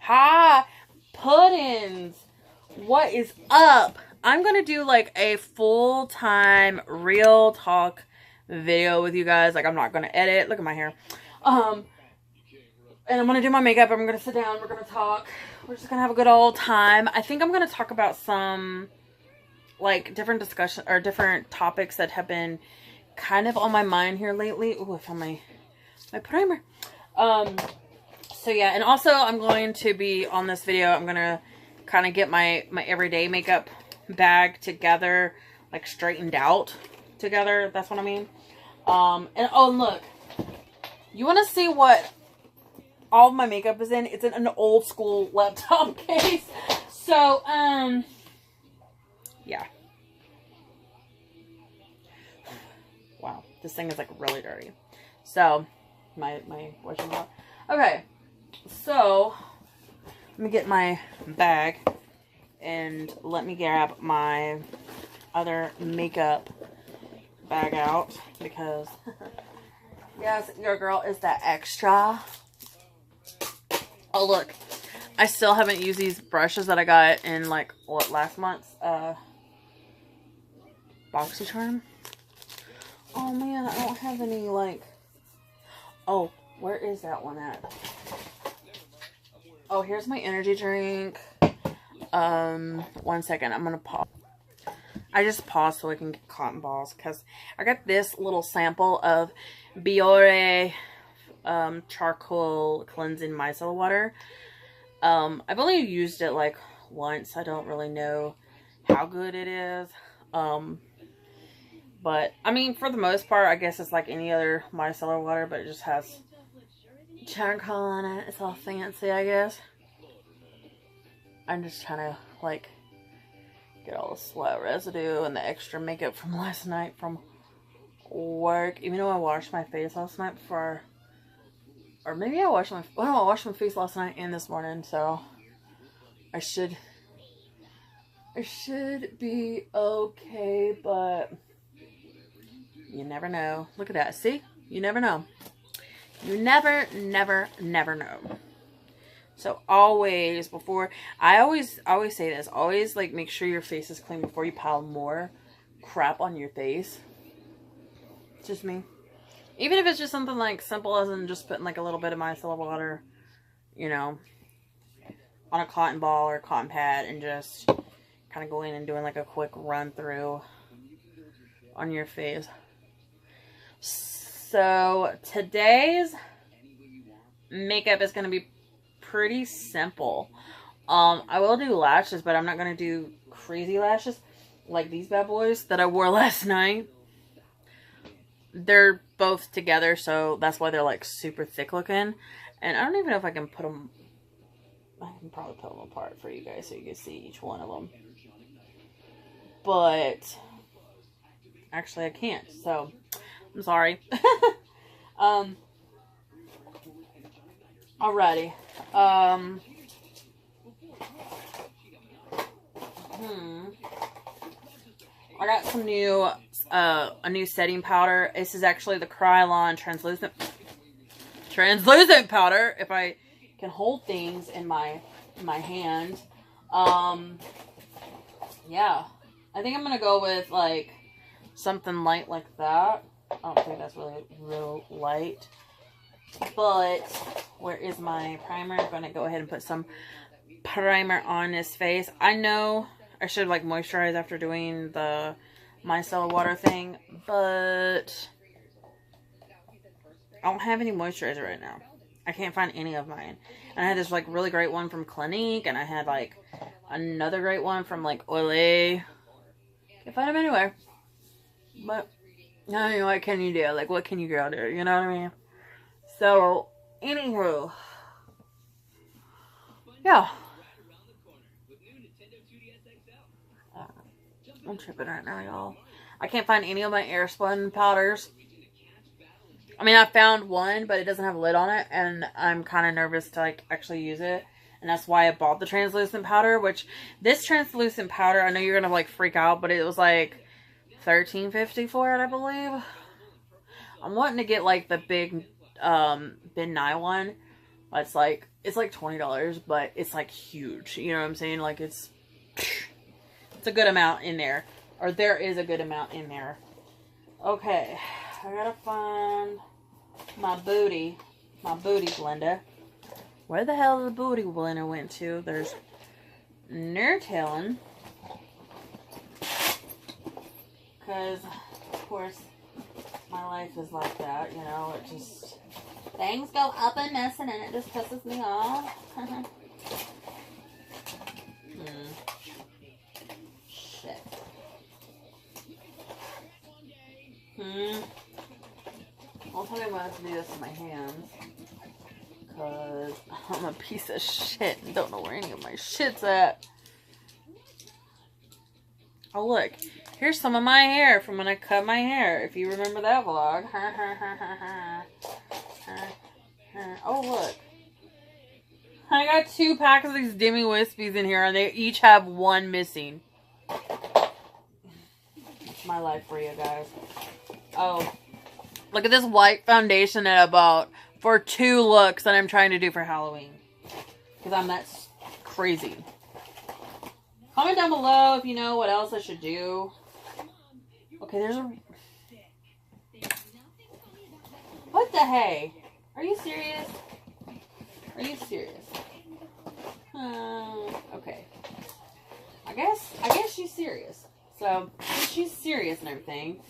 Hi, puddings. What is up? I'm going to do like a full-time real talk video with you guys. Like, I'm not going to edit. Look at my hair. And I'm going to do my makeup. I'm going to sit down. We're going to talk. We're just going to have a good old time. I think I'm going to talk about some like different discussion or different topics that have been kind of on my mind here lately. Ooh, I found my primer. So yeah, and also I'm going to be on this video, I'm going to kind of get my everyday makeup bag together, like straightened out together. That's what I mean. And oh, look, you want to see what all of my makeup is in? It's in an old school laptop case. So, yeah. Wow, this thing is like really dirty. So, my washing machine. Okay. So, let me get my bag and let me grab my other makeup bag out because, yes, your girl is that extra. Oh, look. I still haven't used these brushes that I got in, like, what, last month's BoxyCharm. Oh, man, I don't have any, like... Oh, where is that one at? Oh, here's my energy drink. 1 second. I'm going to pause. I just paused so I can get cotton balls because I got this little sample of Biore charcoal cleansing micellar water. I've only used it like once. I don't really know how good it is. But I mean, for the most part, I guess it's like any other micellar water, but it just has charcoal on it. It's all fancy, I guess. I'm just trying to like get all the sweat residue and the extra makeup from last night from work. Even though I washed my face last night before, or maybe I washed my, well, no, I washed my face last night and this morning, so I should be okay, but you never know. Look at that. See? You never know. You never know. So always before, I always say this, always like make sure your face is clean before you pile more crap on your face. It's just me. Even if it's just something like simple as in just putting like a little bit of micellar water, you know, on a cotton ball or a cotton pad and just kind of going and doing like a quick run through on your face. So today's makeup is going to be pretty simple. I will do lashes, but I'm not going to do crazy lashes like these bad boys that I wore last night. They're both together, so that's why they're like super thick looking. And I don't even know if I can put them, I can probably put them apart for you guys so you can see each one of them. But actually I can't, so I'm sorry. Alrighty. I got some new, a new setting powder. This is actually the Krylon translucent powder. If I can hold things in my hand. Yeah. I think I'm gonna go with like something light like that. I don't think that's really real light. But where is my primer? I'm gonna go ahead and put some primer on this face. I know I should like moisturize after doing the micellar water thing, but I don't have any moisturizer right now. I can't find any of mine. And I had this like really great one from Clinique, and I had like another great one from like Olay. Can't find them anywhere. But I mean, what can you do? Like, what can you girl do? You know what I mean? So, anywho, yeah. I'm tripping right now, y'all. I can't find any of my Airspun powders. I mean, I found one, but it doesn't have a lid on it, and I'm kind of nervous to, like, actually use it. And that's why I bought the translucent powder, which, this translucent powder, I know you're gonna, like, freak out, but it was, like, $13.50 for it, I believe. I'm wanting to get, like, the big, Ben Nye one. It's, like, It's like $20, but it's like huge. You know what I'm saying? Like it's a good amount in there. Or there is a good amount in there. Okay. I gotta find my booty blender. Where the hell did the booty blender went to? There's no telling. Because, of course, my life is like that, you know. It just, things go up and missing and it just pisses me off. Shit. I'll tell you what I have to do this with my hands. Because I'm a piece of shit and don't know where any of my shit's at. Oh, look. Here's some of my hair from when I cut my hair. If you remember that vlog. Oh, look. I got 2 packs of these Demi Wispies in here and they each have 1 missing. It's my life for you guys. Oh. Look at this white foundation that I bought for 2 looks that I'm trying to do for Halloween. Because I'm that crazy. Comment down below if you know what else I should do. Okay, there's a... What the hey? Are you serious? Are you serious? Okay. I guess she's serious. So, if she's serious and everything,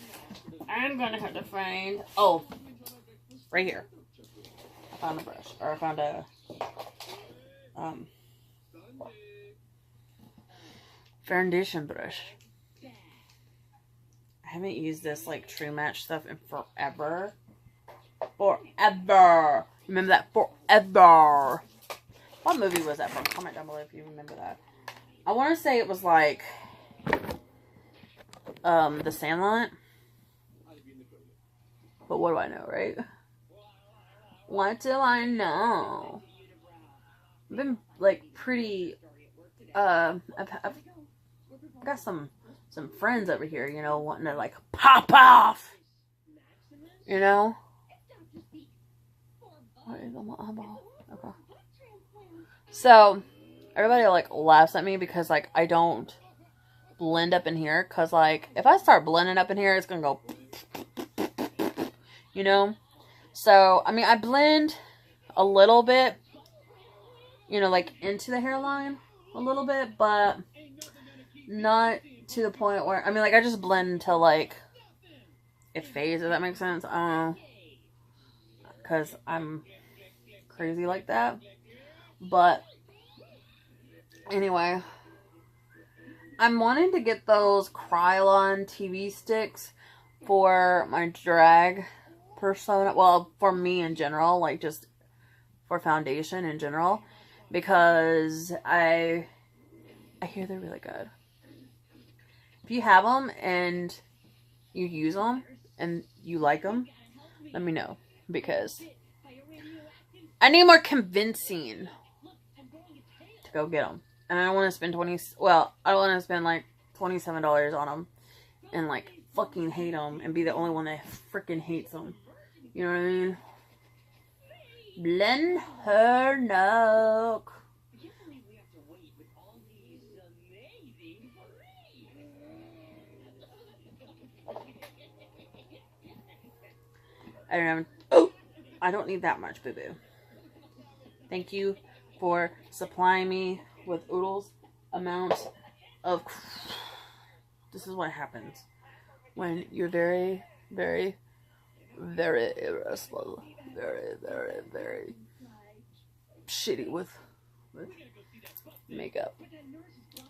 I'm gonna have to find... Oh, right here. I found a brush. Or I found a... foundation brush. I haven't used this, like, True Match stuff in forever. Forever. Remember that? Forever. What movie was that from? Comment down below if you remember that. I want to say it was, like... The Sandlot. But what do I know, right? What do I know? I've been, like, pretty, I've got some friends over here, you know, wanting to, like, pop off! You know? What is my eyeball? Okay. So, everybody, like, laughs at me because, like, I don't blend up in here. Because, like, if I start blending up in here, it's gonna go... You know? So, I mean, I blend a little bit, you know, like, into the hairline a little bit, but not to the point where, I mean, like, I just blend until, like, it fades, if that makes sense. I don't know. Because I'm crazy like that. But, anyway. I'm wanting to get those Krylon TV sticks for my drag persona. Well, for me in general. Like, just for foundation in general. Because I hear they're really good. If you have them and you use them and you like them, let me know. Because I need more convincing to go get them. And I don't want to spend I don't want to spend like $27 on them and like fucking hate them and be the only one that freaking hates them. You know what I mean? Blend her look. I don't know. Oh, I don't need that much, boo-boo. Thank you for supplying me with oodles amount of... This is what happens when you're very, very, very irresponsible. Very, very, very shitty with makeup.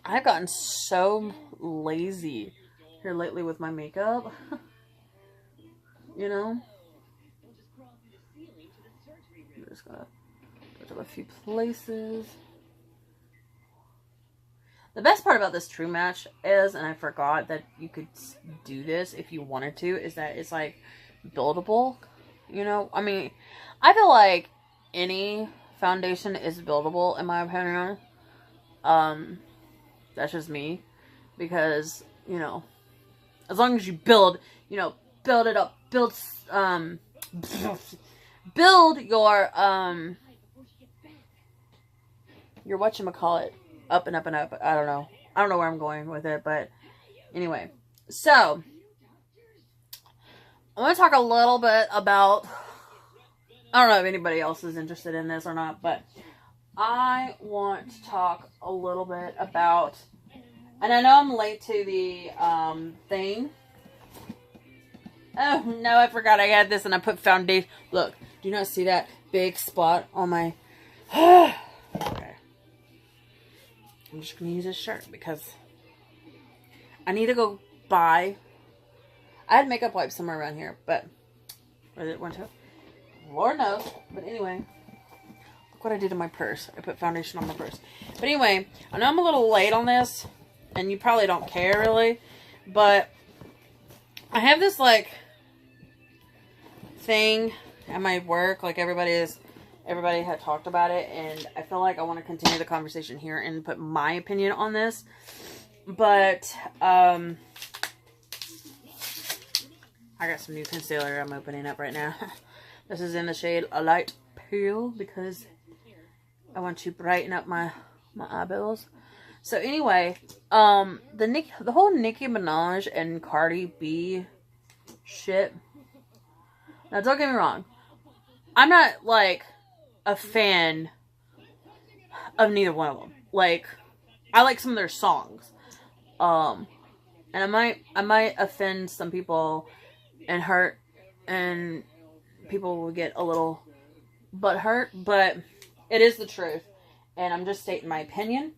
I've gotten so lazy here lately with my makeup. You know? I'm just gonna go to a few places. The best part about this True Match is, and I forgot that you could do this if you wanted to, is that it's like buildable. You know, I mean, I feel like any foundation is buildable in my opinion. That's just me. Because, you know, as long as you build, you know, build it up, build your your whatchamacallit up and up and up. I don't know. I don't know where I'm going with it, but anyway. So, I want to talk a little bit about, I don't know if anybody else is interested in this or not, but I want to talk a little bit about, and I know I'm late to the thing. Oh, no, I forgot I had this and I put foundation. Look, do you not see that big spot on my... Okay. I'm just going to use this shirt because I need to go buy... I had makeup wipes somewhere around here, but... Where did it went to? Lord knows. But anyway... Look what I did in my purse. I put foundation on my purse. But anyway, I know I'm a little late on this, and you probably don't care really, but I have this like thing at my work, like everybody had talked about it, and I feel like I want to continue the conversation here and put my opinion on this. But I got some new concealer I'm opening up right now. This is in the shade A Light Pale because I want to brighten up my eyeballs. So anyway, the whole Nicki Minaj and Cardi B shit. Now don't get me wrong, I'm not like a fan of neither one of them. Like, I like some of their songs, and I might offend some people and hurt, and people will get a little butthurt, but it is the truth, and I'm just stating my opinion.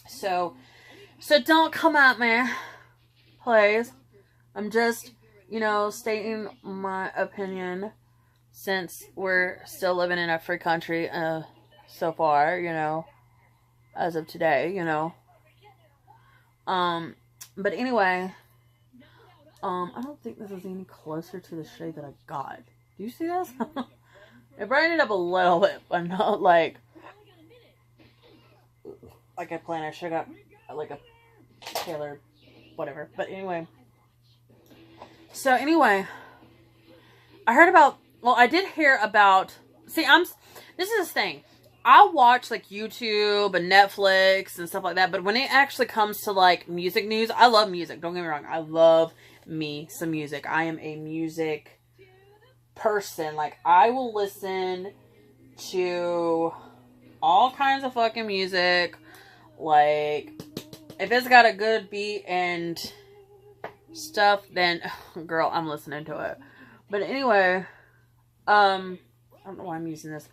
So don't come at me, please. I'm just, you know, stating my opinion, since we're still living in a free country, so far, you know, as of today, you know. But anyway, I don't think this is any closer to the shade that I got. Do you see this? It brightened up a little bit, but not like I planned. I should have got like a tailored whatever. But anyway. So anyway, I heard about, well, I did hear about, see, this is the thing. I watch like YouTube and Netflix and stuff like that, but when it actually comes to like music news, I love music. Don't get me wrong. I love me some music. I am a music person. Like, I will listen to all kinds of fucking music. Like, if it's got a good beat and stuff, then girl, I'm listening to it. But anyway, I don't know why I'm using this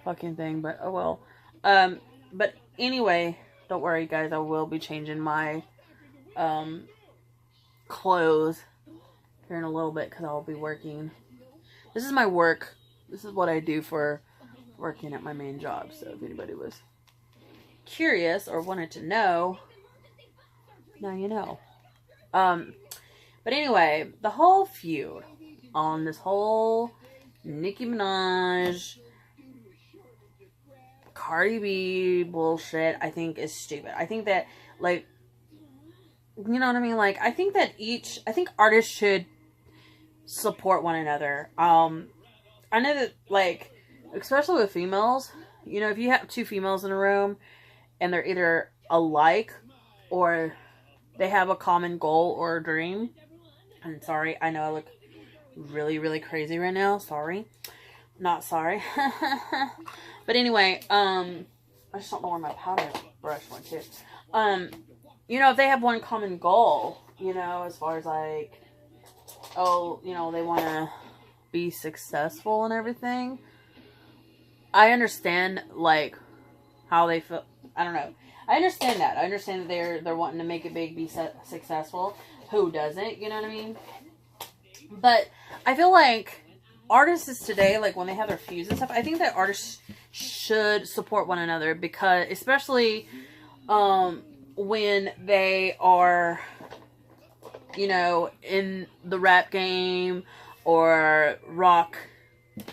fucking thing, but oh well. But anyway, don't worry guys, I will be changing my clothes here in a little bit because I'll be working. This is my work. This is what I do for working at my main job. So if anybody was curious or wanted to know, now you know. But anyway, the whole feud on this whole Nicki Minaj, Cardi B bullshit, I think is stupid. I think that, like, you know what I mean? Like, I think artists should support one another. I know that, like, especially with females, you know, if you have two females in a room and they're either alike or they have a common goal or a dream. I'm sorry, I know I look really, really crazy right now. Sorry. Not sorry. But anyway, I just don't know where my powder brush went to. You know, if they have one common goal, you know, as far as like, oh, you know, they want to be successful and everything. I understand, like, how they feel. I don't know. I understand that. I understand that they're wanting to make it big, be successful. Who doesn't? You know what I mean? But I feel like artists today, like, when they have their feuds and stuff, I think that artists should support one another, because, especially when they are, you know, in the rap game or rock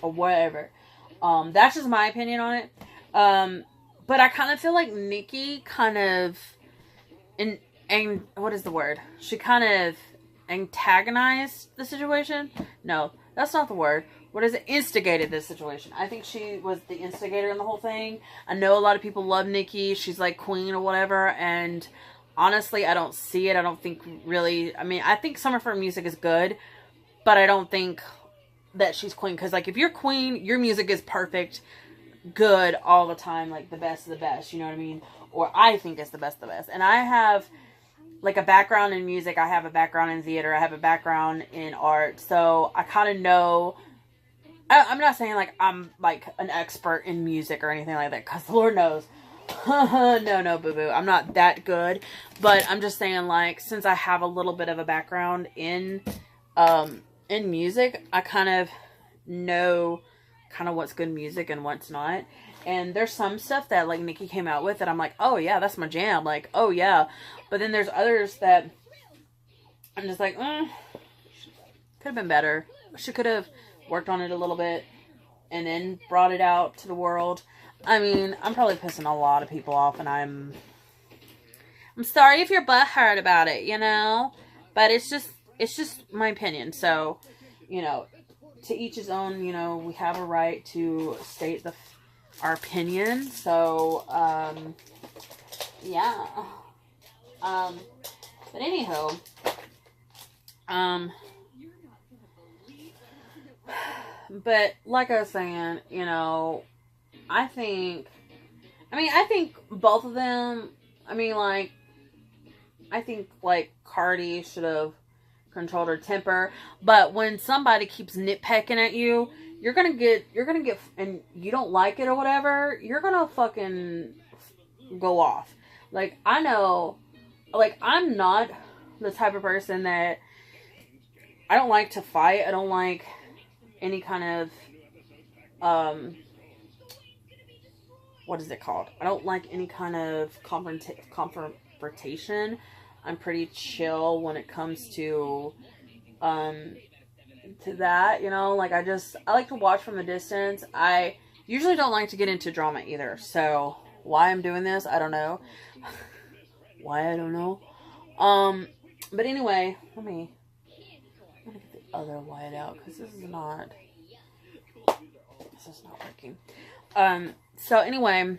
or whatever. That's just my opinion on it. But I kind of feel like Nicki kind of, what is the word? She kind of antagonized the situation. No, that's not the word. what is it, instigated this situation. I think she was the instigator in the whole thing. I know a lot of people love Nicki. She's like queen or whatever. And honestly, I don't see it. I don't think really, I mean, I think some of her music is good, but I don't think that she's queen. Because like if you're queen, your music is perfect, good all the time, like the best of the best, you know what I mean? Or I think it's the best of the best. And I have like a background in music. I have a background in theater. I have a background in art. So I kind of know, I'm not saying like I'm like an expert in music or anything like that, because the Lord knows. No, boo-boo. I'm not that good. But I'm just saying, like, since I have a little bit of a background in music, I kind of know kind of what's good music and what's not. And there's some stuff that like Nicki came out with that I'm like, oh yeah, that's my jam. Like, oh yeah. But then there's others that I'm just like, could have been better. She could have worked on it a little bit and then brought it out to the world. I mean, I'm probably pissing a lot of people off, and I'm sorry if your butt hurt about it, you know? But it's just my opinion. So, you know, to each his own, you know, we have a right to state our opinion. So, yeah. But anywho, but like I was saying, you know, I think both of them, I mean, like, I think, like, Cardi should have controlled her temper, but when somebody keeps nitpicking at you, you're gonna get, and you don't like it or whatever, you're gonna fucking go off. Like, I know, like, I'm not the type of person that, I don't like to fight. I don't like any kind of, what is it called? I don't like any kind of confrontation. I'm pretty chill when it comes to that, you know, like, I like to watch from a distance. I usually don't like to get into drama either. So why I'm doing this, I don't know. Why, I don't know. But anyway, let me get the other light out, because this is not working. So anyway,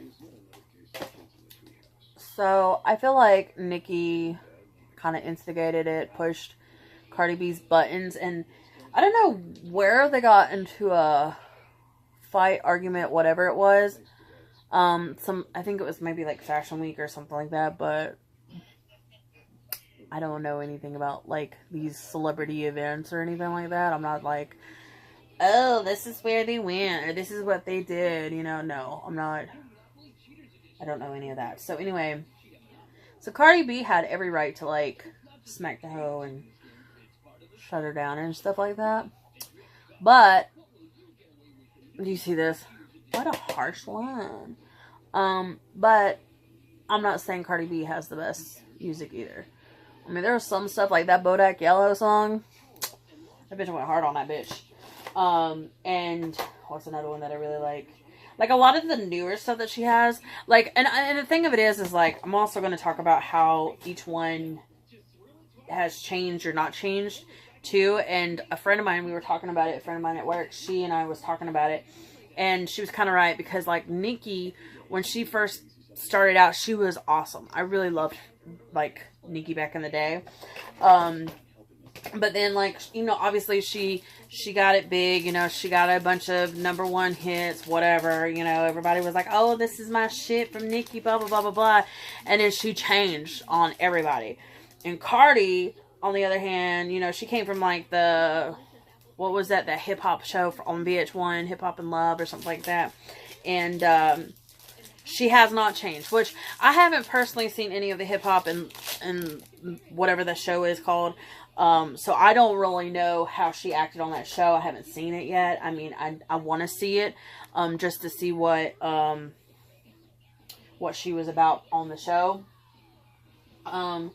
so I feel like Nicki kind of instigated it, pushed Cardi B's buttons, and I don't know where they got into a fight, argument, whatever it was. I think it was maybe like Fashion Week or something like that, but I don't know anything about like these celebrity events or anything like that. I'm not like, oh, this is where they went, or this is what they did, you know. No, I'm not. I don't know any of that. So anyway, so Cardi B had every right to like smack the hoe and shut her down and stuff like that. But do you see this? What a harsh line. But I'm not saying Cardi B has the best music either. I mean, there was some stuff like that Bodak Yellow song. That bitch went hard on that bitch. And what's another one that I really like? Like, a lot of the newer stuff that she has. Like, and the thing of it is like, I'm also going to talk about how each one has changed or not changed, too. And a friend of mine, we were talking about it, a friend of mine at work, she and I was talking about it. And she was kind of right, because, like, Nicki, when she first started out, she was awesome. I really loved, like, Nicki back in the day. But then, like, you know, obviously she got it big, you know, she got a bunch of #1 hits, whatever, you know, everybody was like, oh, this is my shit from Nicki, blah, blah, blah, blah, blah. And then she changed on everybody. And Cardi, on the other hand, you know, she came from, like, what was that hip-hop show on VH1, Hip Hop and Love, or something like that. And, she has not changed, which I haven't personally seen any of the hip-hop and whatever the show is called. So I don't really know how she acted on that show. I haven't seen it yet. I mean, I want to see it, just to see what she was about on the show. But,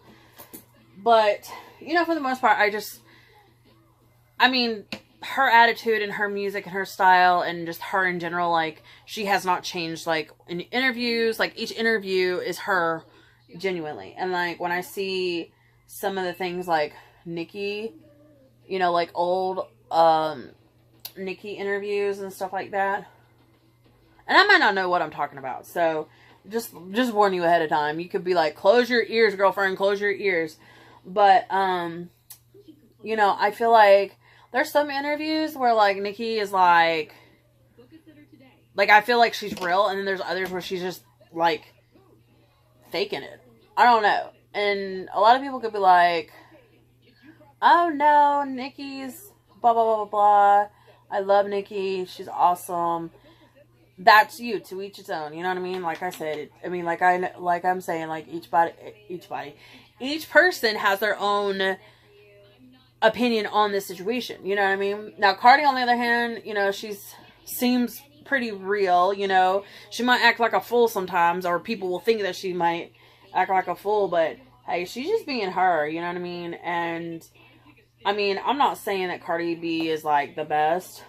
you know, for the most part, I mean, her attitude and her music and her style and just her in general, like, she has not changed, like, in interviews, like, each interview is her genuinely. And, like, when I see some of the things, like, Nicki, you know, like, old Nicki interviews and stuff like that. And I might not know what I'm talking about, so just warn you ahead of time. You could be like, close your ears, girlfriend, close your ears. But, you know, I feel like there's some interviews where, like, Nicki is like, I feel like she's real, and then there's others where she's just, like, faking it. I don't know. And a lot of people could be like, oh no, Nicki's blah, blah, blah, blah, blah. I love Nicki. She's awesome. That's you, to each its own. You know what I mean? Like I said, I'm saying, like, each person has their own opinion on this situation. You know what I mean? Now, Cardi, on the other hand, you know, seems pretty real. You know, she might act like a fool sometimes, or people will think that she might act like a fool, but hey, she's just being her. You know what I mean? And I mean, I'm not saying that Cardi B is like the best.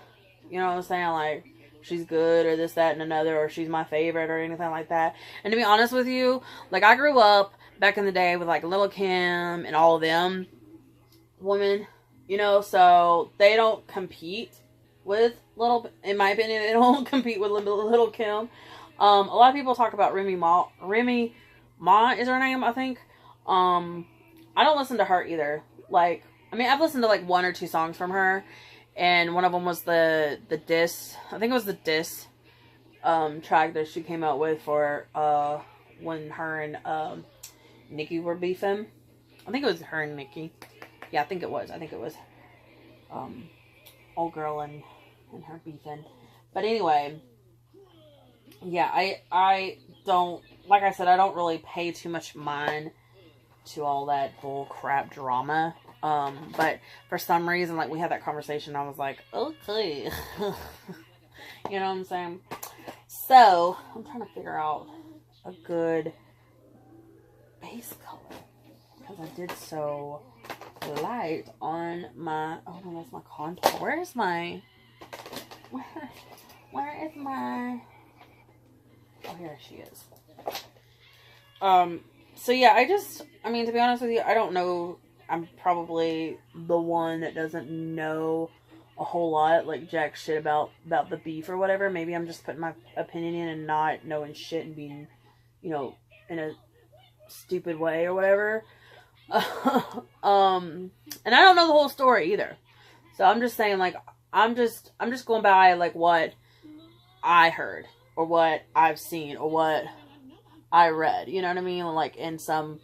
You know what I'm saying? Like, she's good, or this, that, and another, or she's my favorite, or anything like that. And to be honest with you, like, I grew up back in the day with, like, Lil' Kim and all of them women, you know, so they don't compete with in my opinion, they don't compete with Lil' Kim. A lot of people talk about Remy Ma is her name, I think. I don't listen to her either. Like, I mean, I've listened to, like, 1 or 2 songs from her. And one of them was the diss. I think it was the diss track that she came out with for when her and Nicki were beefing. I think it was her and Nicki. Yeah, I think it was. Old girl and her beefing. But anyway, yeah, I don't, like I said, I don't really pay too much mind to all that bull crap drama. But for some reason, like, we had that conversation, I was like, okay. You know what I'm saying? So, I'm trying to figure out a good base color, because I did so light on my, oh no, that's my contour. Where is my, oh, here she is. So yeah, I mean, to be honest with you, I don't know. I'm probably the one that doesn't know a whole lot, like, jack shit about the beef or whatever. Maybe I'm just putting my opinion in and not knowing shit and being, you know, in a stupid way or whatever. And I don't know the whole story either. So I'm just saying, like, I'm just going by, like, what I heard, or what I've seen, or what I read, you know what I mean? Like, in some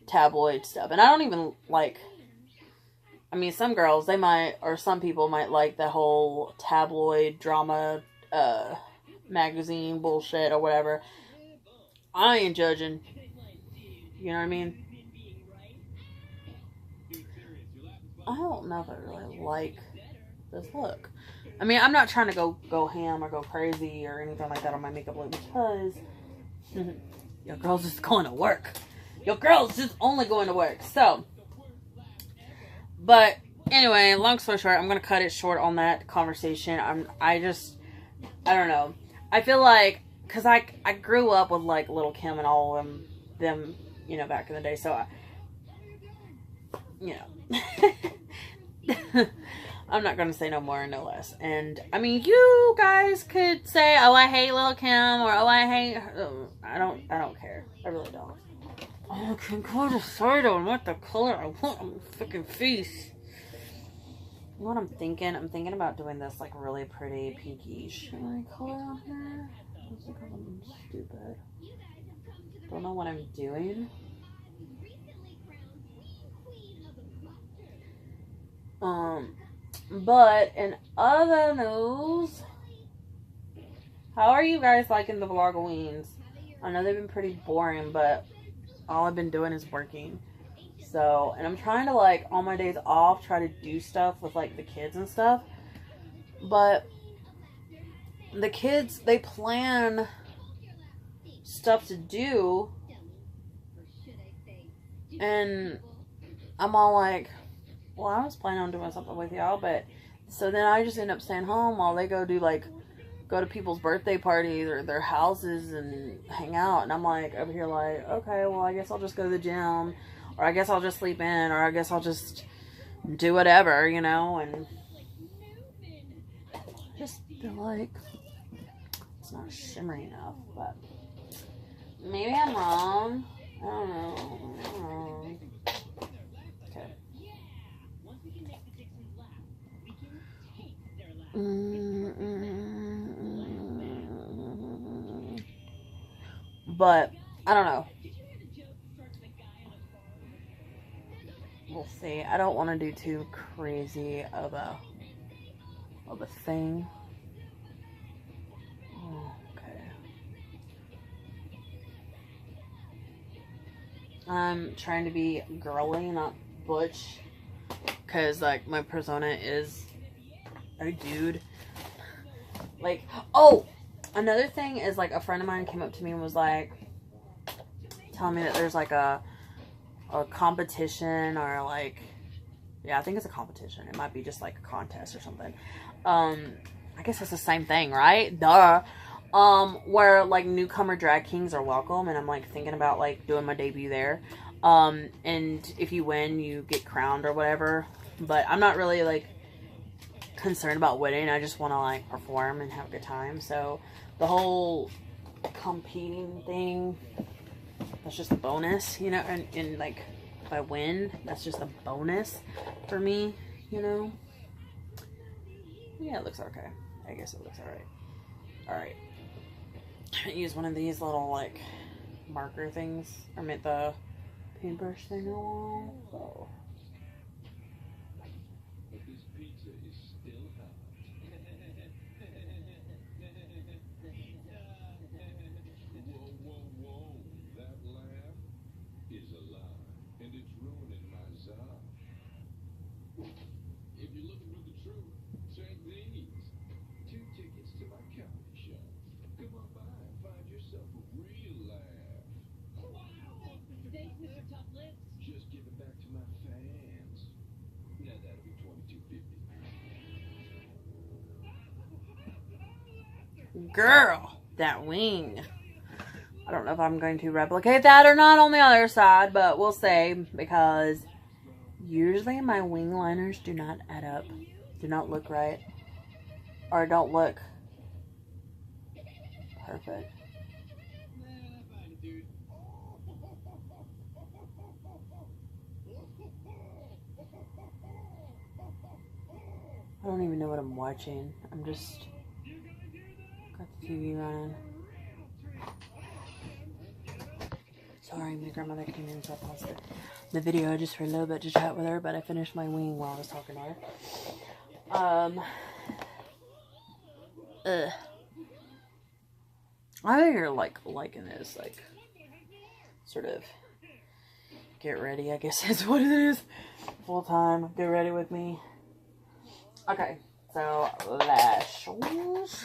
tabloid stuff. And I don't even, like, I mean, some girls, they might, or some people might like the whole tabloid drama, magazine bullshit or whatever. I ain't judging. You know what I mean? I don't know if I really like this look. I mean, I'm not trying to go ham or go crazy or anything like that on my makeup look, because your girl's just going to work. Your girl's just only going to work. So, but anyway, long story short, I'm going to cut it short on that conversation. I don't know. I feel like, because I grew up with, like, Lil' Kim and all of them, you know, back in the day. So, you know, I'm not going to say no more and no less. And, I mean, you guys could say, oh, I hate Lil' Kim, or, oh, I hate her. I don't care. I really don't. I can go decide on what the color I want on my freaking face. You know what I'm thinking? I'm thinking about doing this, like, really pretty pinky shimmery color on here. Looks like I'm stupid. Don't know what I'm doing. But in other news, how are you guys liking the vlogaweens? I know they've been pretty boring, but all I've been doing is working. So, and I'm trying to, like, on my days off, try to do stuff with, like, the kids and stuff. But the kids, they plan stuff to do, and I'm all like, well, I was planning on doing something with y'all, but so then I just end up staying home while they go to people's birthday parties or their houses and hang out. And I'm like, over here like, okay, well, I guess I'll just go to the gym, or I guess I'll just sleep in, or I guess I'll just do whatever, you know. And feel like it's not shimmery enough, but maybe I'm wrong. I don't know. Okay. But I don't know. We'll see. I don't want to do too crazy of a thing. Okay. I'm trying to be girly, not butch, because like my persona is a dude. Like, oh, another thing is like a friend of mine came up to me and was like telling me that there's like a competition, or like, yeah, I think it's a competition. It might be just like a contest or something. I guess it's the same thing, right? Duh. Where like newcomer drag kings are welcome, and I'm like thinking about like doing my debut there. And if you win, you get crowned or whatever. But I'm not really like concerned about winning. I just want to like perform and have a good time. So the whole competing thing, that's just a bonus, you know, and like if I win, that's just a bonus for me, you know. Yeah, it looks okay. I guess it looks alright. Alright. Use one of these little like marker things. I meant the paintbrush thing. So. Girl, that wing. I don't know if I'm going to replicate that or not on the other side, but we'll see, because usually my wing liners do not add up, do not look right, or don't look perfect. I don't even know what I'm watching. I'm just got the TV running. Sorry, my grandmother came in, so I paused the video just for a little bit to chat with her, but I finished my wing while I was talking to her. I think you're like liking this, like sort of get ready, I guess is what it is. Full time, get ready with me. Okay, so lashes.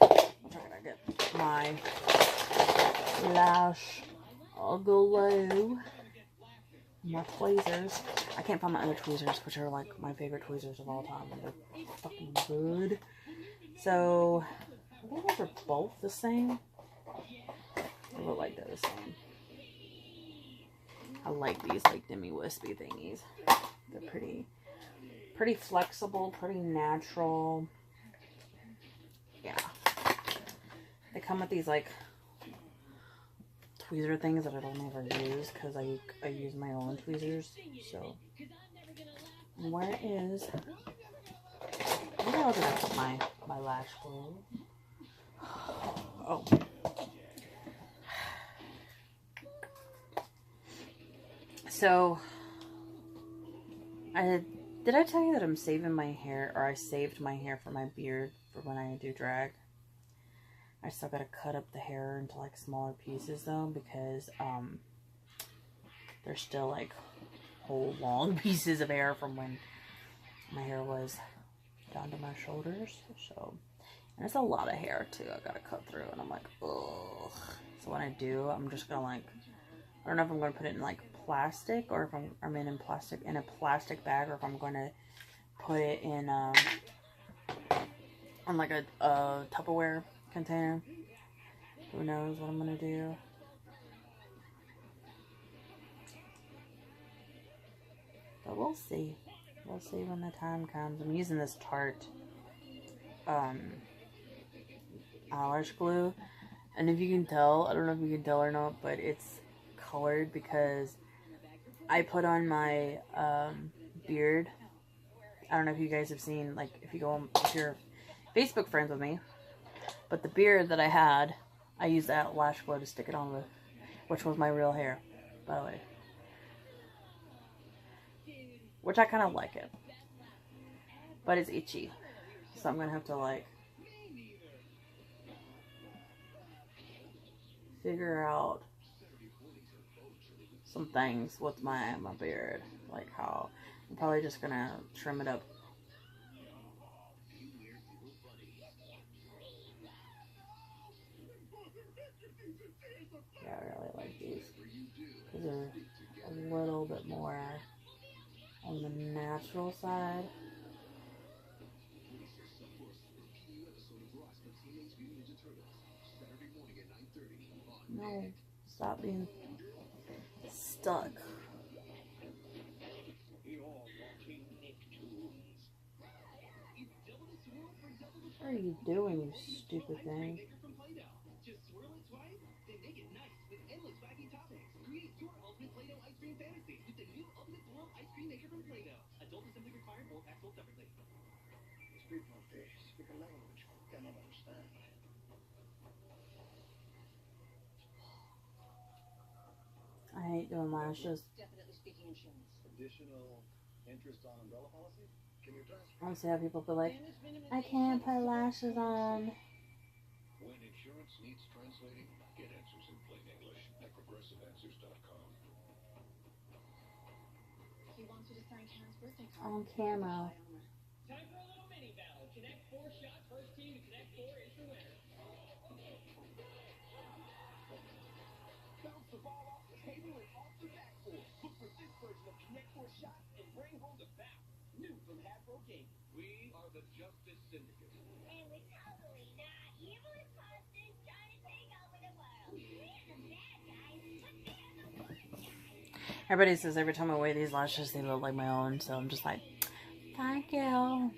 I'm trying to get my lash glow. My tweezers. I can't find my other tweezers, which are like my favorite tweezers of all time. They're fucking good. So, I think those are both the same. They look like they're the same. I like these like demi-wispy thingies. They're pretty flexible, pretty natural. Yeah. They come with these like tweezer things that I don't ever use because I use my own tweezers. So, and where is? Maybe I'll just my lash glue. Oh. So, did I tell you that I'm saving my hair, or I saved my hair for my beard for when I do drag? I still gotta cut up the hair into like smaller pieces though, because there's still like whole long pieces of hair from when my hair was down to my shoulders. So, and it's a lot of hair too I gotta cut through, and I'm like, ugh. So when I do, I'm just gonna like, I don't know if I'm gonna put it in like plastic, or if I'm in a plastic bag, or if I'm gonna put it in on like a Tupperware container. Who knows what I'm gonna do. But we'll see. We'll see when the time comes. I'm using this Tarte um, eyelash glue. And if you can tell, I don't know if you can tell or not, but it's colored because I put on my beard. I don't know if you guys have seen, like, if you go on, if you're Facebook friends with me, but the beard that I had, I used that lash glue to stick it on with, which was my real hair, by the way. Which I kind of like it. But it's itchy. So I'm going to have to, like, figure out some things with my beard. Like how I'm probably just going to trim it up. Yeah, I really like these. Because they're a little bit more on the natural side. No, stop being stuck. What are you doing, you stupid thing? I hate doing lashes. I don't see how people feel like, I can't put lashes on. When insurance needs translating, get answers in plain English at progressiveanswers.com. On camera. Time for a little mini battle. Connect 4 shots. First team to connect 4 is the winner. Bounce the ball off the table and off the backboard. Look for this version of Connect 4 shots and bring home the bounce. New from Hasbro Gaming. We are the Justice Syndicate. And we're totally not evil imposters trying to take over the world. We're the bad guys, but they're the good guys. Everybody says every time I wear these lashes, they look like my own, so I'm just like, thank you.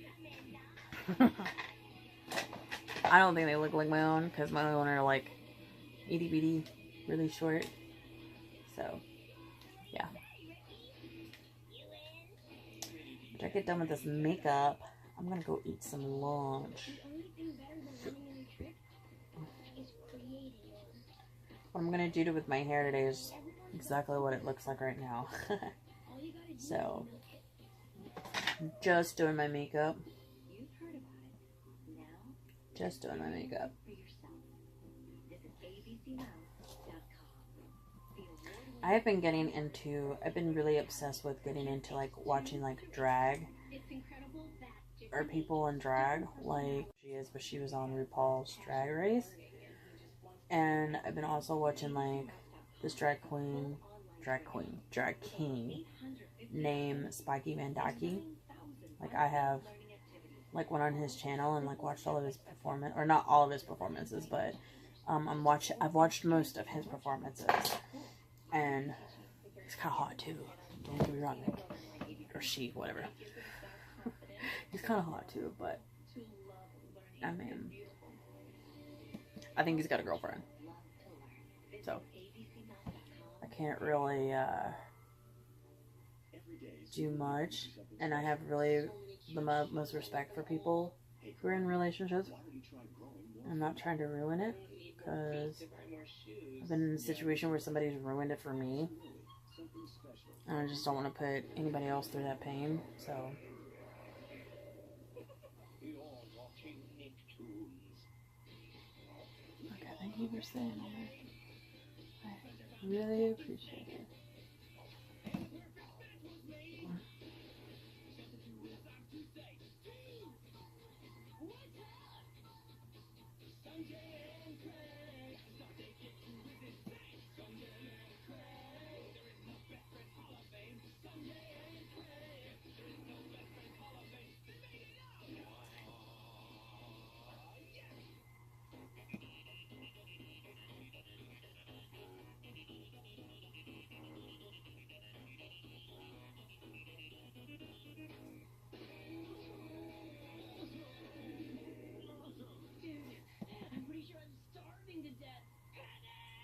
I don't think they look like my own, because my own are like itty bitty, really short. So, yeah. After I get done with this makeup, I'm gonna go eat some lunch. What I'm gonna do with my hair today is exactly what it looks like right now. So, I'm just doing my makeup. Just doing my makeup. I have been getting into, I've been really obsessed with getting into like watching like drag or people in drag, like she is, but she was on RuPaul's Drag Race. And I've been also watching like this drag king named Spiky Vandaki. Like I have like went on his channel and like watched all of his performance, or not all of his performances, but I've watched most of his performances. And he's kind of hot too. Don't get me wrong, or she, whatever. He's kind of hot too, but I mean, I think he's got a girlfriend, so I can't really do much. And I have really the most respect for people who are in relationships. I'm not trying to ruin it, because I've been in a situation where somebody's ruined it for me, and I just don't want to put anybody else through that pain. So okay, thank you for saying that. I really appreciate it.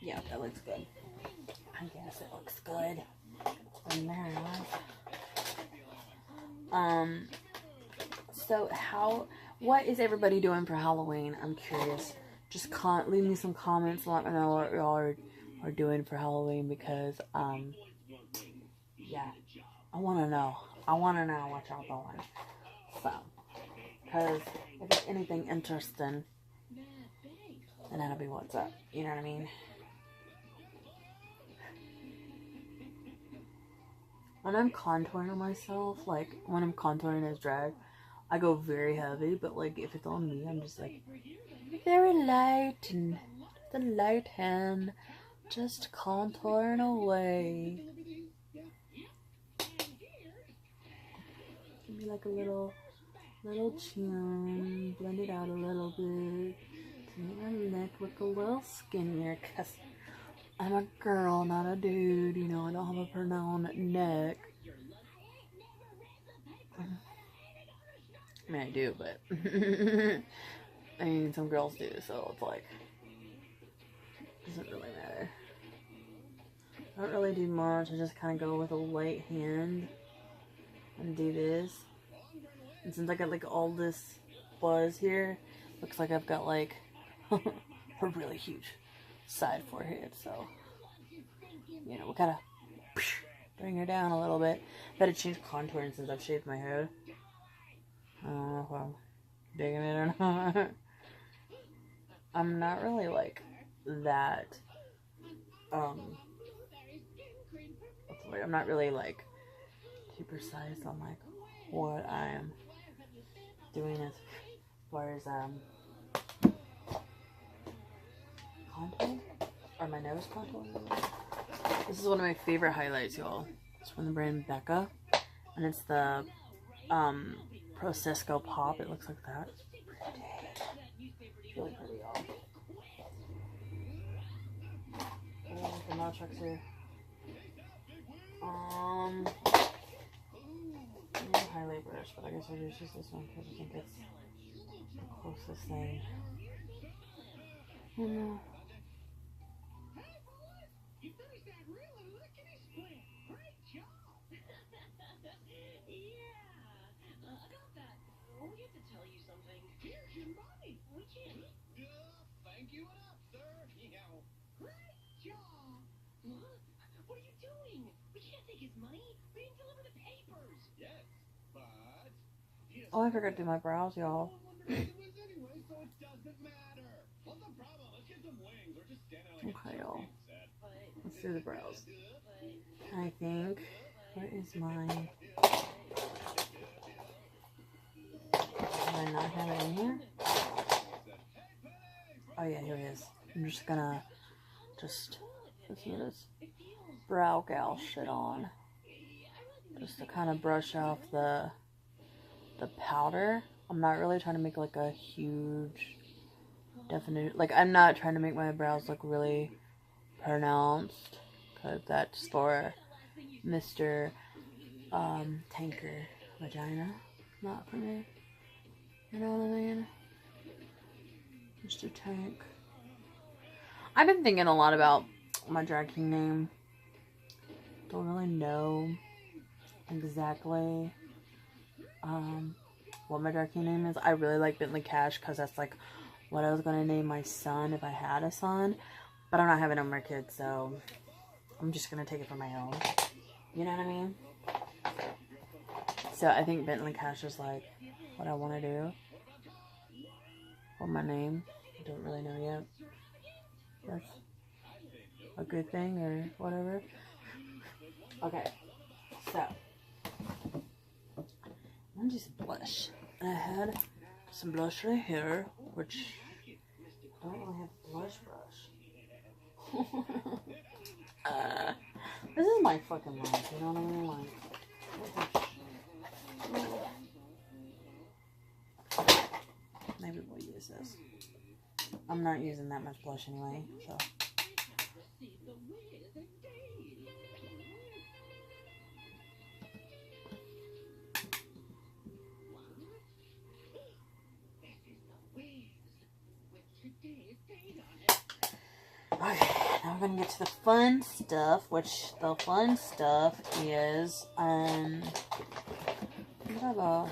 Yeah, that looks good. I guess it looks good. And now, so what is everybody doing for Halloween? I'm curious. Just leave me some comments and let me know what y'all are doing for Halloween, because, yeah, I want to know. I want to know what y'all doing. So, because if it's anything interesting, then that'll be what's up. You know what I mean? When I'm contouring myself, like, when I'm contouring as drag, I go very heavy, but, like, if it's on me, I'm just, like, very light, and the light hand, just contouring away. Give me, like, a little chin, blend it out a little bit, to make my neck look a little skinnier, because I'm a girl, not a dude, you know, I don't have a pronounced neck. I mean, I do, but I mean, some girls do, so it's like, doesn't really matter. I don't really do much. I just kind of go with a light hand and do this. And since I got like all this buzz here, looks like I've got like a really huge side forehead. So, you know, we gotta bring her down a little bit. Better change contouring since I've shaved my head. I don't know if I'm digging it or not. I'm not really like that. I'm not really like too precise on like what I am doing as far as contour or my nose contour. This is one of my favorite highlights, y'all. It's from the brand Becca, and it's the Prosecco Pop. It looks like that. It's really pretty, y'all. Oh, the mouth chucks here. Highlight brush, but I guess I'll use just this one because I think it's the closest thing. Oh no. Oh, I forgot to do my brows, y'all. Okay, y'all. Let's do the brows. I think. Where is mine? Did I not have it in here? Oh yeah, here it is. I'm just gonna listen to this brow gal shit on. Just to kind of brush off the powder. I'm not really trying to make like a huge definite, like I'm not trying to make my brows look really pronounced, because that's for Mr. Tanker Vagina, not for me. You know what I mean? Mr. Tank. I've been thinking a lot about my drag king name. Don't really know exactly what my drag king name is. I really like Bentley Cash because that's like what I was going to name my son if I had a son. But I'm not having no more kids, so I'm just going to take it for my own. You know what I mean? So I think Bentley Cash is like what I want to do. Or my name. I don't really know yet. That's a good thing or whatever. Okay. So I'm going to do some blush. And I had some blush right here, which I don't really have a blush brush. This is my fucking life, you know what I mean? Like, maybe we'll use this. I'm not using that much blush anyway, so. Okay, now we're gonna get to the fun stuff, which the fun stuff is, we have a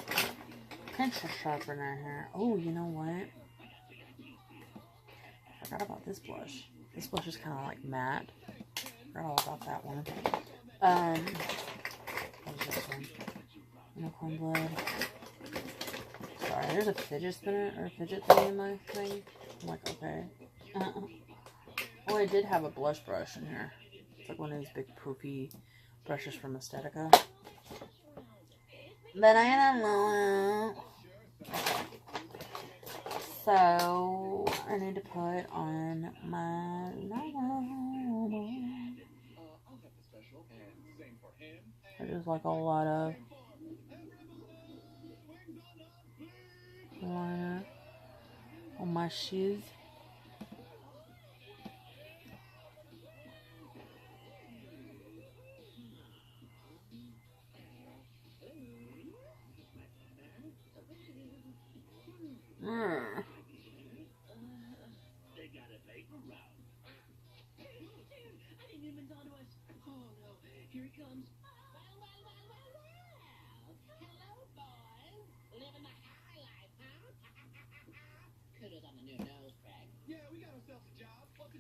pencil sharpener here. Oh, you know what? I forgot about this blush. This blush is kind of like matte. Forgot all about that one. What is this one? Unicorn blood. Sorry, there's a fidget spinner or a fidget thing in my thing. I'm like, okay. Oh, I did have a blush brush in here. It's like one of these big poofy brushes from Aesthetica. But I don't know. So, I need to put on my there's like a lot of liner on my shoes.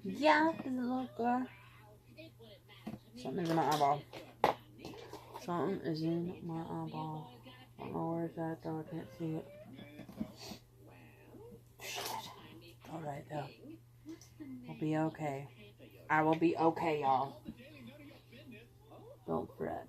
Yeah, does it look good? Something's in my eyeball. Something is in my eyeball. I don't know where it's at though, I can't see it. Shit. Alright though. We'll be okay. I will be okay, y'all. Don't fret.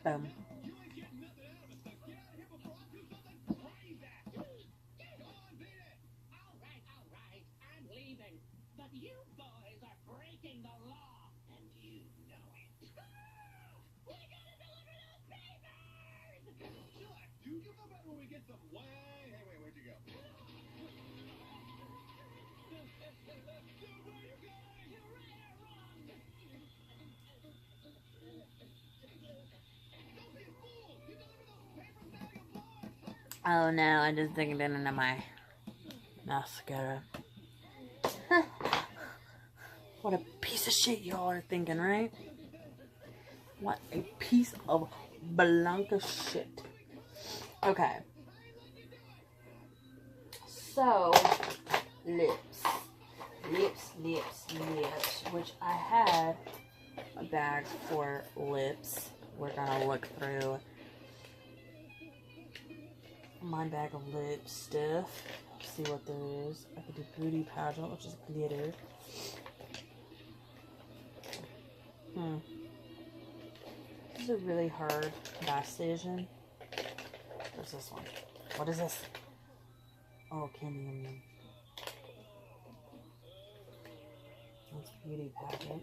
Boom. Oh no, I just digged it into my mascara. What a piece of shit y'all are thinking, right? What a piece of Blanca shit. Okay. So, lips. Lips. Which I had a bag for lips. We're gonna look through my bag of lip stuff. See what there is. I could do Beauty Pageant, which is glitter. This is a really hard gas station. What's this one? What is this? Oh, candy onion. That's Beauty Pageant.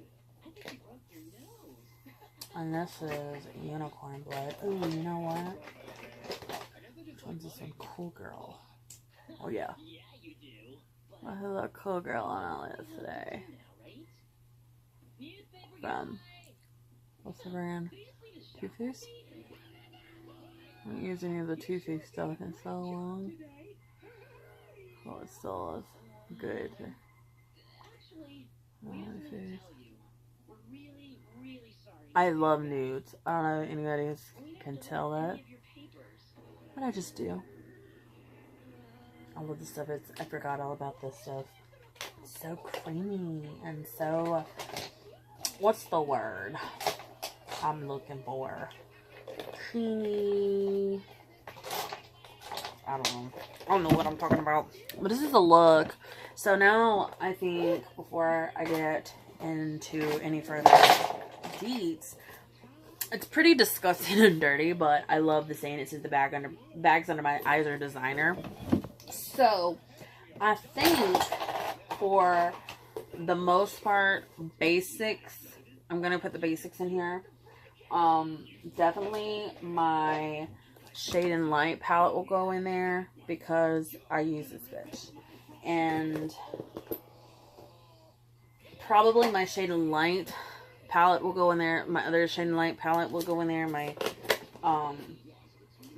And this is unicorn blood. Oh, you know what? Which one's this one? Cool Girl. Oh, yeah. I have a Cool Girl on our list today. From, what's the brand? Too Faced? I don't use any of the Too Faced stuff in so long. Oh, it still is good. I love nudes. I don't know if anybody can tell that, but I just do. I love this stuff. I forgot all about this stuff. It's so creamy and so, what's the word I'm looking for? Creamy. I don't know what I'm talking about. But this is the look. So now I think before I get into any further deets, It's pretty disgusting and dirty, but I love the saying. It says the bags under my eyes are designer. So I think for the most part, basics, I'm gonna put the basics in here. Definitely my Shade and Light palette will go in there because I use this bitch. And probably my Shade and Light palette will go in there. My other Shade and Light palette will go in there. My,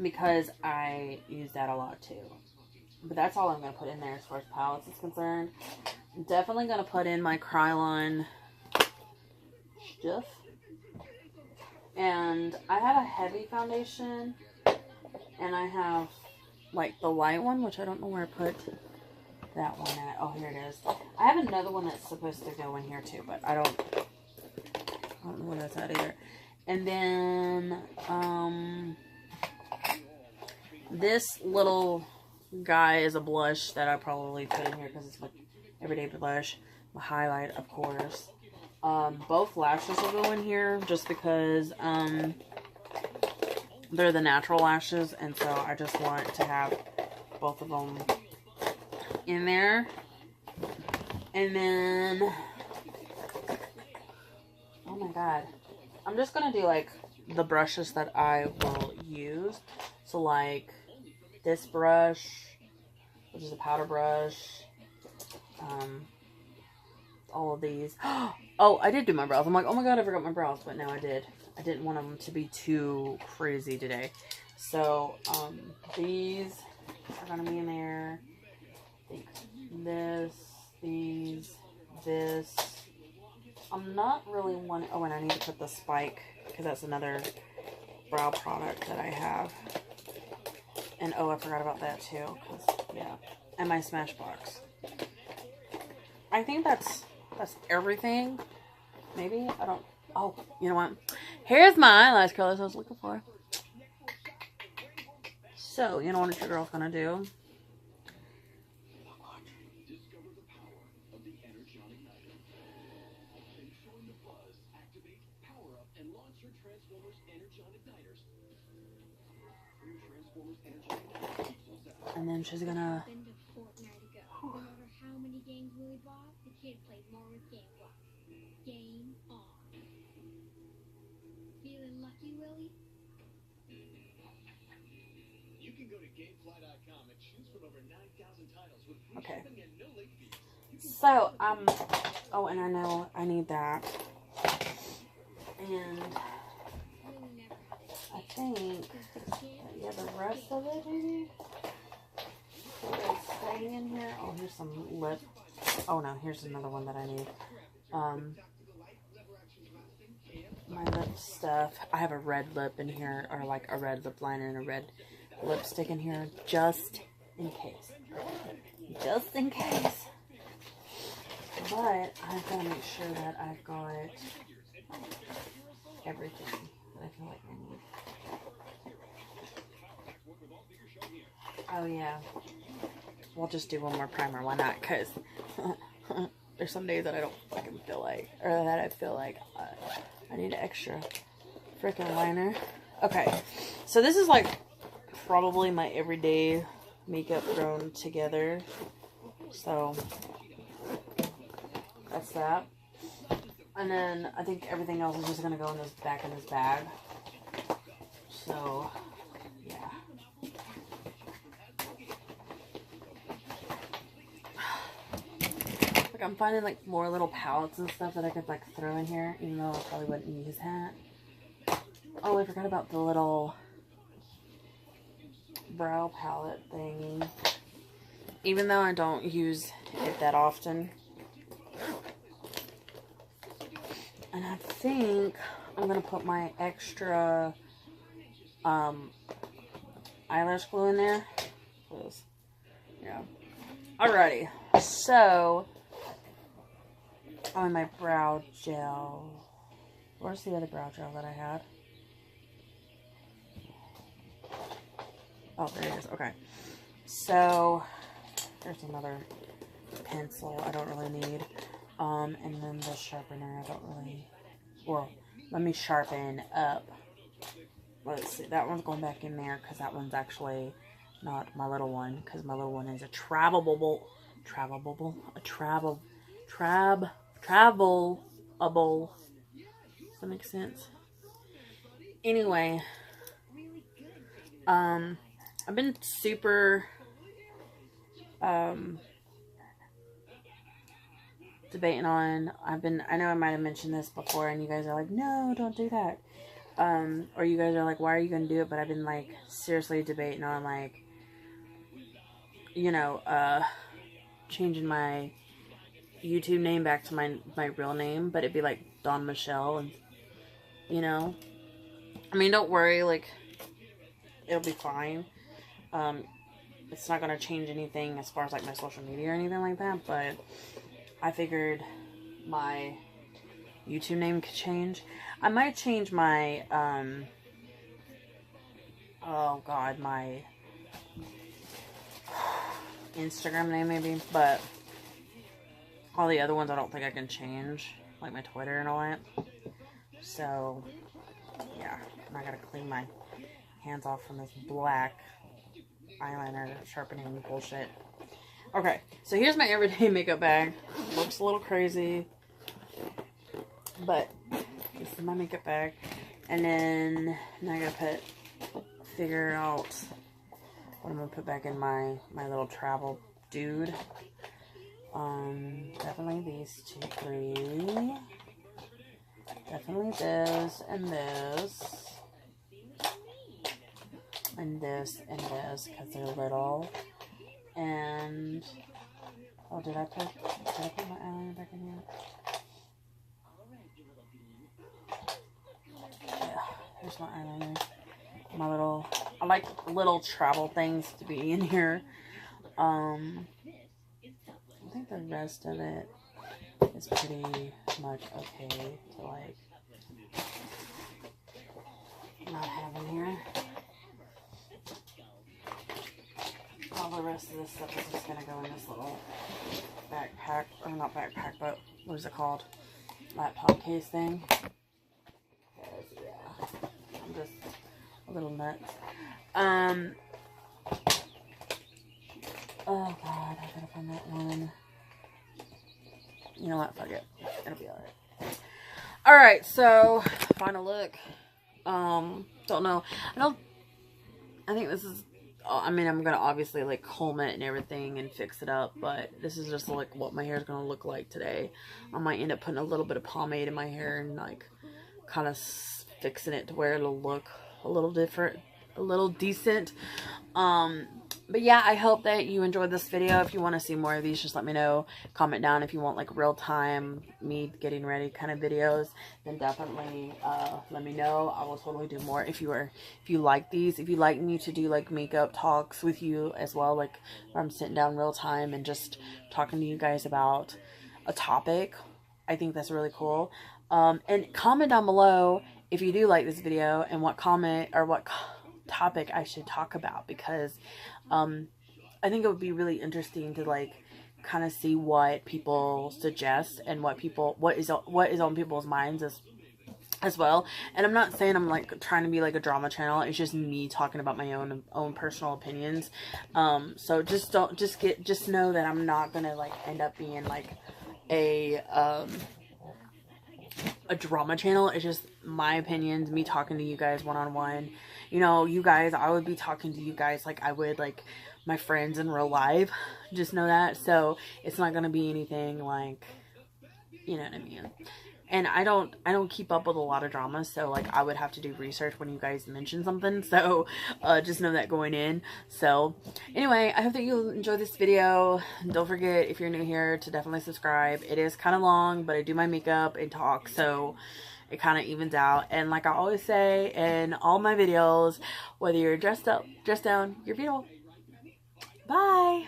because I use that a lot too. But that's all I'm going to put in there as far as palettes is concerned. I'm definitely going to put in my Krylon stuff. And I have a heavy foundation. And I have, like, the light one, which I don't know where I put that one at. Oh, here it is. I have another one that's supposed to go in here too, but I don't know where that's at either. And then, this little guy is a blush that I probably put in here because it's my everyday blush. My highlight, of course. Both lashes will go in here just because, they're the natural lashes, and so I just want to have both of them in there. And then, oh my god, I'm just gonna do like the brushes that I will use. So like this brush, which is a powder brush, all of these. Oh, I did do my brows. I'm like, oh my god, I forgot my brows, but no, I did. I didn't want them to be too crazy today. So, these are going to be in there. I think this, these, this. I'm not really wanting... Oh, and I need to put the spike, because that's another brow product that I have. And, oh, I forgot about that, too. 'Cause, yeah. And my Smashbox. I think that's everything. Maybe? I don't... Oh, you know what? Here's my eyelash colors I was looking for. So, you know what your girl's gonna do? And then she's gonna... Game on. Feeling lucky, Willie? You can go to gamefly.com and choose from over 9,000 titles with free shipping and no late fees. So, oh, and I know I need that. And I think, yeah, the rest of it, maybe? Staying in here. Oh, here's some lip. Oh, no, here's another one that I need. My lip stuff. I have a red lip in here, or like a red lip liner and a red lipstick in here, just in case. Just in case. But I've got to make sure that I've got everything that I feel like I need. Oh yeah. We'll just do one more primer. Why not? Because there's some days that I don't fucking feel like, or that I feel like I need an extra freaking liner. Okay, so this is like probably my everyday makeup thrown together. So that's that. And then I think everything else is just gonna go in this back in this bag. So yeah. Like I'm finding like more little palettes and stuff that I could like throw in here, even though I probably wouldn't use that. Oh, I forgot about the little brow palette thing. Even though I don't use it that often. And I think I'm gonna put my extra eyelash glue in there. Yeah. Alrighty. So, oh, and my brow gel. Where's the other brow gel that I had? Oh, there it is. Okay. So, there's another pencil I don't really need. And then the sharpener I don't really... Well, let me sharpen up let's see, that one's going back in there because that one's actually not my little one, because my little one is a travelable, travelable. Does that make sense? Anyway, I've been super, debating on, I know I might have mentioned this before, and you guys are like, no, don't do that. Or you guys are like, why are you going to do it? But I've been, like, seriously debating on, like, you know, changing my YouTube name back to my real name, but it'd be, like, Dawn Michelle, and, you know, I mean, don't worry, like, it'll be fine. It's not going to change anything as far as, like, my social media or anything like that, but I figured my YouTube name could change. I might change my, oh god, my Instagram name maybe, but all the other ones I don't think I can change, like my Twitter and all that. So, yeah, I gotta clean my hands off from this black eyeliner sharpening bullshit. Okay, so here's my everyday makeup bag. Looks a little crazy, but this is my makeup bag. And then now I gotta figure out what I'm gonna put back in my little travel dude. Definitely these 2, 3. Definitely this and this. And this and this, because they're little. And, oh, did I put my eyeliner back in here? Yeah, here's my eyeliner. My little, I like little travel things to be in here. I think the rest of it is pretty much okay to, like, not have in here. All the rest of this stuff is just going to go in this little backpack, or not backpack, but what is it called? Laptop case thing. Yeah, I'm just a little nuts. Oh god, I gotta find that one. You know what, fuck it. It'll be alright. Alright, so, final look. Don't know. I think this is, I mean, I'm gonna obviously, like, comb it and everything and fix it up, but this is just, like, what my hair is gonna look like today. I might end up putting a little bit of pomade in my hair and, like, kind of fixing it to where it'll look a little different, a little decent. But yeah, I hope that you enjoyed this video. If you want to see more of these, just let me know. Comment down if you want, like, real time, me getting ready kind of videos. Then definitely let me know. I will totally do more if you like these. If you like me to do, like, makeup talks with you as well, like where I'm sitting down real time and just talking to you guys about a topic, I think that's really cool. And comment down below if you do like this video and what topic I should talk about, because I think it would be really interesting to, like, kind of see what people suggest and what is on people's minds as well. And I'm not saying I'm, like, trying to be like a drama channel. It's just me talking about my own personal opinions. So just know that I'm not gonna, like, end up being like a drama channel. It's just my opinions, me talking to you guys one-on-one. You know, you guys, I would be talking to you guys like I would, like, my friends in real life. Just know that. So it's not gonna be anything like, you know what I mean. And I don't keep up with a lot of drama, so, like, I would have to do research when you guys mention something. So just know that going in. So anyway, I hope that you enjoy this video. Don't forget, if you're new here, to definitely subscribe. It is kind of long, but I do my makeup and talk, so it kind of evens out. And like I always say in all my videos, whether you're dressed up, dressed down, you're beautiful. Bye.